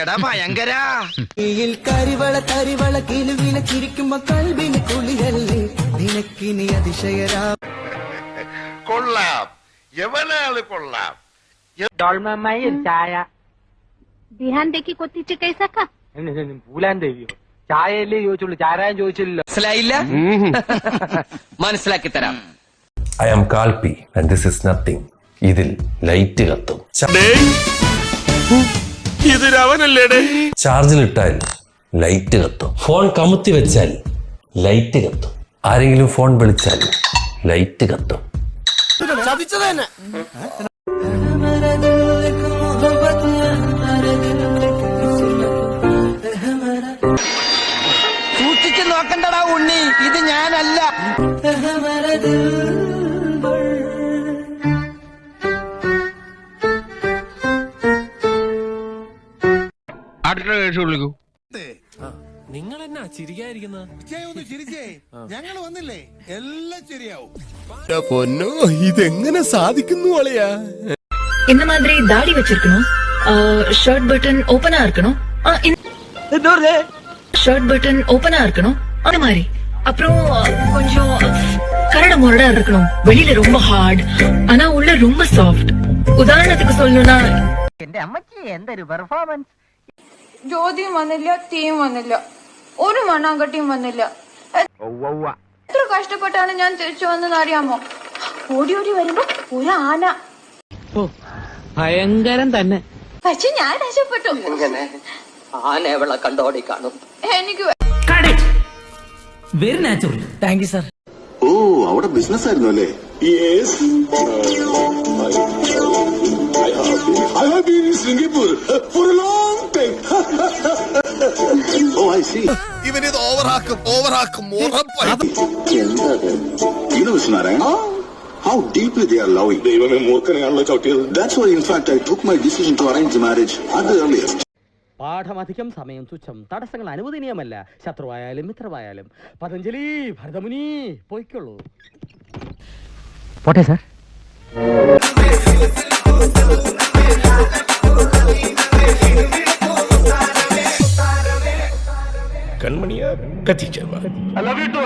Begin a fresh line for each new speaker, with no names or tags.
എടാ ഭയങ്കര
കരിവള കരിവള കിലുവില ചിരിക്കുമ്പോ കൽവിന് കുളിരല്ലേ നിനക്കിനി അതിശയരാ
കൊള്ളാം എവനാള് കൊള്ളാം
ഡോൾമയിൽ ചായ
ध्यान देखी को तीचे कैसा का
പൂലാൻ ദേവിയോ ചായയല്ലേ ചോദിച്ചുള്ളൂ ചാരായം ചോദിച്ചില്ലല്ലോ.
മനസ്സിലായില്ല? മനസ്സിലാക്കി തരാം.
I am Kalpi and this is nothing. ഇതിൽ ലൈറ്റ് കത്തും. ചാർജിലിട്ടാൽ ലൈറ്റ് കത്തും. ഫോൺ കമുത്തി വെച്ചാൽ ലൈറ്റ് കത്തും. ആരെങ്കിലും ഫോൺ വിളിച്ചാൽ ലൈറ്റ് കത്തും.
സൂക്ഷിച്ചു നോക്കണ്ടടാ ഉണ്ണി, ഇത് ഞാനല്ല. അടുത്ത കേസ് വിളിക്കൂ.
നിങ്ങൾ എന്നാ ചിരിക്കാതിരിക്കുന്നത്?
ഞങ്ങൾ വന്നില്ലേ എല്ലാം ശരിയാവും. പൊന്നോ ഇതെങ്ങനെ സാധിക്കുന്നു അളിയാ?
இந்த மாதிரி தாடி வச்சிருக்கணும், ஷர்ட் பட்டன் ஓபனா இருக்கணும், ஷர்ட் பட்டன் ஓபனா இருக்கணும், அந்த மாதிரி. அப்புறம் கொஞ்சம் கரடு முரடா இருக்கணும், வெளியில ரொம்ப ஹார்ட் ஆனா உள்ள ரொம்ப சாஃப்ட். உதாரணத்துக்கு சொல்லணும்னா
എന്റെ അമ്മച്ചി എന്തൊരു പെർഫോമൻസ്.
ജ്യോതിയും വന്നില്ല, തീയും വന്നില്ല, ഒരു മണ്ണാങ്കട്ടിയും വന്നില്ല. എത്ര കഷ്ടപ്പെട്ടാണ് ഞാൻ തിരിച്ചു വന്നത് അറിയാമോ? ഓടി ഓടി വരുമ്പോ ഒരു ആന.
ഭയങ്കരം തന്നെ.
പക്ഷെ ഞാൻ രക്ഷപ്പെട്ടു.
ആന എവിടെ കണ്ടോടി കാണും.
എനിക്ക്
very natural. Thank you sir.
ഓ അവിടെ ബിസിനസ് ആയിരുന്നു അല്ലേ? I have been in Singapore for a long time. Oh, I see.
ഇവനിത് ഓവറാക്കും
You know, Narayan, how deeply they are loving. ദൈവമേ മൂർഖനെയാണല്ലോ ചവിട്ടിയത്. That's why, in fact, I took my decision to arrange the marriage at the earliest.
പാഠമധികം സമയം തുച്ഛം, തടസ്സങ്ങൾ അനുവദനീയമല്ല, ശത്രുവായാലും മിത്രമായാലും. പതഞ്ജലി ഭരതമുനി പോയിക്കൊള്ളൂ. പോട്ടെ sir.
കൺമണിയാ കത്തിച്ചവ. I love you too.